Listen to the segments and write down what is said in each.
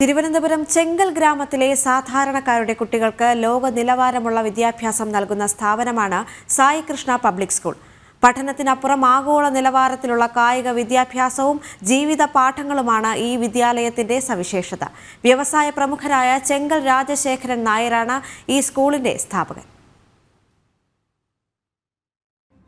തിരുവനന്തപുരം ചെങ്കൽ ഗ്രാമത്തിലെ സാധാരണക്കാരുടെ കുട്ടികൾക്ക് ലോക നിലവാരമുള്ള വിദ്യാഭ്യാസം നൽകുന്ന സ്ഥാപനമാണ് സായി കൃഷ്ണ പബ്ലിക് സ്കൂൾ. പഠനത്തിനപ്പുറം ആഗോള നിലവാരത്തിലുള്ള കായിക വിദ്യാഭ്യാസവും ജീവിത പാഠങ്ങളുമാണ് ഈ വിദ്യാലയത്തിന്റെ സവിശേഷത. വ്യവസായ പ്രമുഖരായ ചെങ്കൽ രാജശേഖരൻ നായരാണ് ഈ സ്കൂളിന്റെ സ്ഥാപകൻ.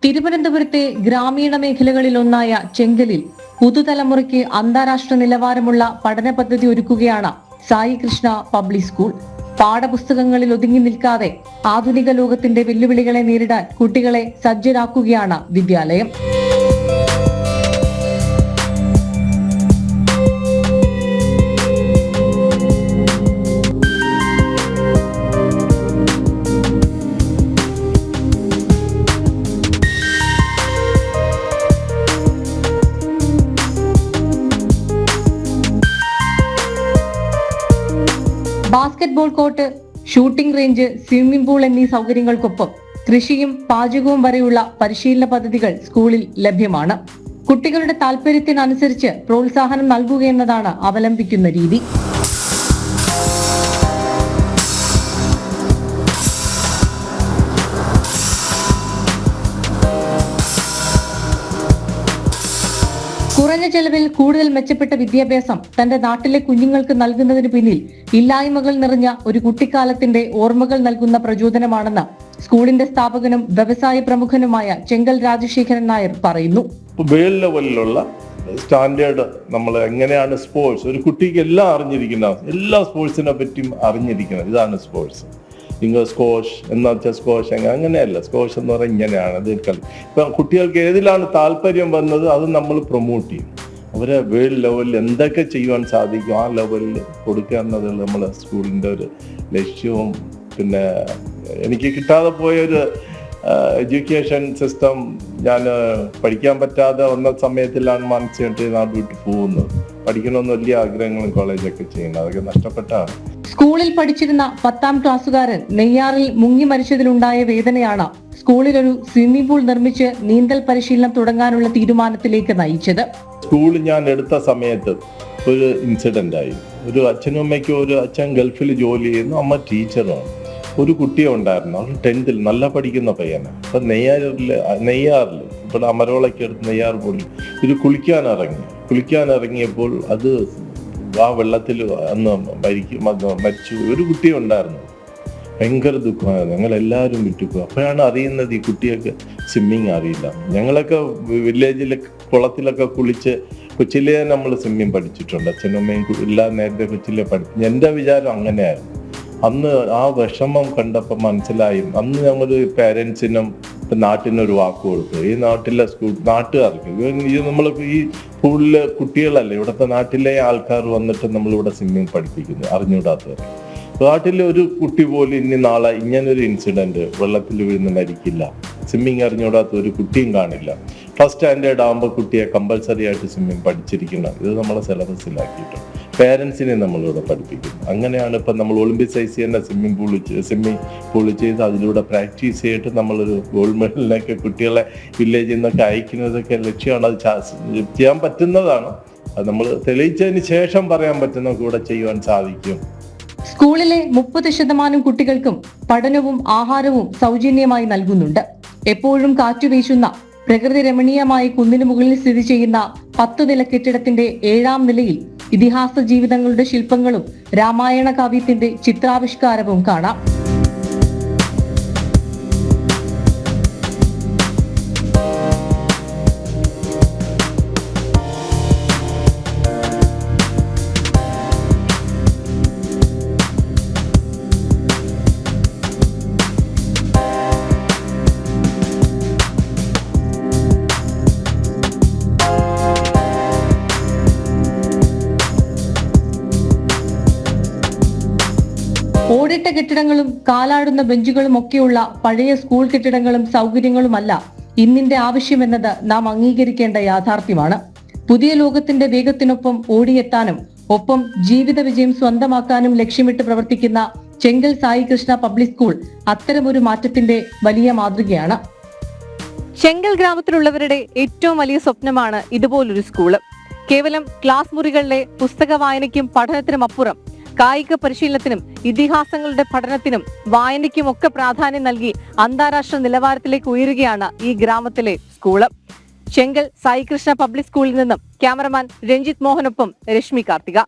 തിരുവനന്തപുരത്തെ ഗ്രാമീണ മേഖലകളിലൊന്നായ ചെങ്കലിൽ പുതുതലമുറയ്ക്ക് അന്താരാഷ്ട്ര നിലവാരമുള്ള പഠന പദ്ധതി ഒരുക്കുകയാണ് സായി കൃഷ്ണ പബ്ലിക് സ്കൂൾ. പാഠപുസ്തകങ്ങളിൽ ഒതുങ്ങി നിൽക്കാതെ ആധുനിക ലോകത്തിന്റെ വെല്ലുവിളികളെ നേരിടാൻ കുട്ടികളെ സജ്ജരാക്കുകയാണ് വിദ്യാലയം. Basketball court, shooting range, swimming pool എന്നീ സൗകര്യങ്ങൾക്കൊപ്പം കൃഷിയും പാചകവും വരെയുള്ള പരിശീലന പദ്ധതികൾ സ്കൂളിൽ ലഭ്യമാണ്. കുട്ടികളുടെ താൽപര്യത്തിനനുസരിച്ച് പ്രോത്സാഹനം നൽകുകയെന്നതാണ് അവലംബിക്കുന്ന രീതി. കുറഞ്ഞ ചെലവിൽ കൂടുതൽ മെച്ചപ്പെട്ട വിദ്യാഭ്യാസം തന്റെ നാട്ടിലെ കുഞ്ഞുങ്ങൾക്ക് നൽകുന്നതിന് പിന്നിൽ ഇല്ലായ്മകൾ നിറഞ്ഞ ഒരു കുട്ടിക്കാലത്തിന്റെ ഓർമ്മകൾ നൽകുന്ന പ്രചോദനമാണെന്ന് സ്കൂളിന്റെ സ്ഥാപകനും വ്യവസായ പ്രമുഖനുമായ ചെങ്കൽ രാജശേഖരൻ നായർ പറയുന്നു. വേൾഡ് ലെവലിലുള്ള സ്റ്റാൻഡേർഡ് നമ്മൾ എങ്ങനെയാണ് സ്പോർട്സ്, ഒരു കുട്ടിക്ക് എല്ലാം അറിഞ്ഞിരിക്കുന്ന, എല്ലാ സ്പോർട്സിനെ പറ്റിയും അറിഞ്ഞിരിക്കുന്നത്. ഇതാണ് സ്പോർട്സ്. നിങ്ങൾ സ്കോഷ് എന്ന് വെച്ചാൽ സ്കോഷ് അങ്ങനെയല്ല. സ്കോഷ് എന്ന് പറഞ്ഞാൽ ഇങ്ങനെയാണ്. അത് കളി ഇപ്പം കുട്ടികൾക്ക് ഏതിലാണ് താല്പര്യം വന്നത് അത് നമ്മൾ പ്രൊമോട്ട് ചെയ്യും. അവരെ വേൾഡ് ലെവലിൽ എന്തൊക്കെ ചെയ്യുവാൻ സാധിക്കും ആ ലെവലിൽ കൊടുക്കുക എന്നത് നമ്മളെ സ്കൂളിൻ്റെ ഒരു ലക്ഷ്യവും. പിന്നെ എനിക്ക് കിട്ടാതെ പോയൊരു എഡ്യൂക്കേഷൻ സിസ്റ്റം, ഞാൻ പഠിക്കാൻ പറ്റാതെ വന്ന സമയത്തിലാണ് മനസ്സിലായിട്ട് നാട് വിട്ട് പോകുന്നത്. പഠിക്കണമെന്ന് വലിയ ആഗ്രഹങ്ങളും കോളേജൊക്കെ ചെയ്യുന്നത്, അതൊക്കെ നഷ്ടപ്പെട്ടാണ്. സ്കൂളിൽ പഠിച്ചിരുന്ന 10ാം ക്ലാസ്സുകാരൻ നെയ്യാറിൽ മുങ്ങി മരിച്ചതിലുണ്ടായ വേദനയാണ് സ്കൂളിൽ ഒരു സ്വിമ്മിംഗ് പൂൾ നിർമ്മിച്ച് നീന്തൽ പരിശീലനം തുടങ്ങാനുള്ള തീരുമാനത്തിലേക്ക് നയിച്ചത്. സ്കൂൾ ഞാൻ എടുത്ത സമയത്ത് ഒരു ഇൻസിഡന്റ് ആയി. ഒരു അച്ഛനും അമ്മയ്ക്കും, ഒരു അച്ഛൻ ഗൾഫിൽ ജോലി ചെയ്യുന്നു, അമ്മ ടീച്ചറാണ്. ഒരു കുട്ടിയെ ഉണ്ടായിരുന്നു, അവൾ 10th നല്ല പഠിക്കുന്ന പയ്യനാണ്. അപ്പൊ നെയ്യാറിൽ ഇവിടെ അമരോളയ്ക്ക് അടുത്ത് നെയ്യാർ പോയി ഇത് കുളിക്കാനിറങ്ങിയപ്പോൾ അത് ആ വെള്ളത്തിൽ അന്ന് മരിച്ചു. ഒരു കുട്ടി ഉണ്ടായിരുന്നു. ഭയങ്കര ദുഃഖമായിരുന്നു. ഞങ്ങളെല്ലാവരും വിട്ടുപോയി. അപ്പോഴാണ് അറിയുന്നത് ഈ കുട്ടിയൊക്കെ സ്വിമ്മിങ് അറിയില്ല. ഞങ്ങളൊക്കെ വില്ലേജിലെ കുളത്തിലൊക്കെ കുളിച്ച് കൊച്ചിലെ നമ്മൾ സ്വിമ്മിങ് പഠിച്ചിട്ടുണ്ട്. അച്ഛനും അമ്മയും എല്ലാം നേരത്തെ കൊച്ചിലെ പഠിച്ചു. എൻ്റെ വിചാരം അങ്ങനെയായിരുന്നു. അന്ന് ആ വിഷമം കണ്ടപ്പോൾ മനസ്സിലായി. അന്ന് ഞങ്ങൾ പേരൻസിനും നാട്ടിനൊരു വാക്ക് കൊടുത്തു. ഈ നാട്ടിലെ നാട്ടുകാർക്ക് നമ്മൾ ഈ സ്കൂളിലെ കുട്ടികളല്ലേ, ഇവിടുത്തെ നാട്ടിലെ ആൾക്കാർ വന്നിട്ട് നമ്മളിവിടെ സ്വിമ്മിങ് പഠിപ്പിക്കുന്നു, അറിഞ്ഞുകൂടാത്തവർ. നാട്ടിലെ ഒരു കുട്ടി പോലും ഇനി നാളെ ഇങ്ങനൊരു ഇൻസിഡന്റ് വെള്ളത്തിൽ വീഴുന്ന മരിക്കില്ല. സ്വിമ്മിങ് അറിഞ്ഞുകൂടാത്ത ഒരു കുട്ടിയും കാണില്ല. ഫസ്റ്റ് സ്റ്റാൻഡേർഡ് ആകുമ്പോൾ കുട്ടിയെ കമ്പൽസറി ആയിട്ട് സ്വിമ്മിങ് പഠിച്ചിരിക്കണം. ഇത് നമ്മളെ സിലബസിലാക്കിയിട്ടുണ്ട്. പേരൻസിനെ നമ്മളിവിടെ പഠിപ്പിക്കുന്നു. അങ്ങനെയാണ് ഇപ്പം നമ്മൾ ഒളിമ്പിക്സൈസ് ചെയ്യുന്ന സ്വിമ്മിംഗ് പൂൾ ചെയ്ത് അതിലൂടെ പ്രാക്ടീസ് ചെയ്തിട്ട് നമ്മളൊരു ഗോൾഡ് മെഡലിനൊക്കെ കുട്ടികളെ വില്ലേജിൽ നിന്നൊക്കെ അയക്കുന്നതൊക്കെ ലക്ഷ്യമാണ്. അത് ചെയ്യാൻ പറ്റുന്നതാണ്. അത് നമ്മൾ തെളിയിച്ചതിന് ശേഷം പറയാൻ പറ്റുന്ന കൂടെ ചെയ്യുവാൻ സാധിക്കും. സ്കൂളിലെ 30% കുട്ടികൾക്കും പഠനവും ആഹാരവും സൗജന്യമായി നൽകുന്നുണ്ട്. എപ്പോഴും കാറ്റുവീശുന്ന പ്രകൃതി രമണീയമായ കുന്നിനു മുകളിൽ സ്ഥിതി ചെയ്യുന്ന 10 നില കെട്ടിടത്തിന്റെ 7ാം നിലയിൽ ഇതിഹാസ ജീവിതങ്ങളുടെ ശില്പങ്ങളും രാമായണ കാവ്യത്തിന്റെ ചിത്രാവിഷ്കാരവും കാണാം. ഓടിട്ട കെട്ടിടങ്ങളും കാലാടുന്ന ബെഞ്ചുകളും ഒക്കെയുള്ള പഴയ സ്കൂൾ കെട്ടിടങ്ങളും സൗകര്യങ്ങളുമല്ല ഇന്നിന്റെ ആവശ്യമെന്നത് നാം അംഗീകരിക്കേണ്ട യാഥാർത്ഥ്യമാണ്. പുതിയ ലോകത്തിന്റെ വേഗത്തിനൊപ്പം ഓടിയെത്താനും ഒപ്പം ജീവിത വിജയം സ്വന്തമാക്കാനും ലക്ഷ്യമിട്ട് പ്രവർത്തിക്കുന്ന ചെങ്കൽ സായി കൃഷ്ണ പബ്ലിക് സ്കൂൾ അത്തരമൊരു മാറ്റത്തിന്റെ വലിയ മാതൃകയാണ്. ചെങ്കൽ ഗ്രാമത്തിലുള്ളവരുടെ ഏറ്റവും വലിയ സ്വപ്നമാണ് ഇതുപോലൊരു സ്കൂള്. കേവലം ക്ലാസ് മുറികളിലെ പുസ്തക വായനയ്ക്കും പഠനത്തിനും അപ്പുറം കായിക പരിശീലനത്തിനും ഇതിഹാസങ്ങളുടെ പഠനത്തിനും വായനയ്ക്കും ഒക്കെ പ്രാധാന്യം നൽകി അന്താരാഷ്ട്ര നിലവാരത്തിലേക്ക് ഉയരുകയാണ് ഈ ഗ്രാമത്തിലെ സ്കൂള്. ചെങ്കൽ സായികൃഷ്ണ പബ്ലിക് സ്കൂളിൽ നിന്നും ക്യാമറമാൻ രഞ്ജിത്ത് മോഹനൊപ്പം രശ്മി കാർത്തിക.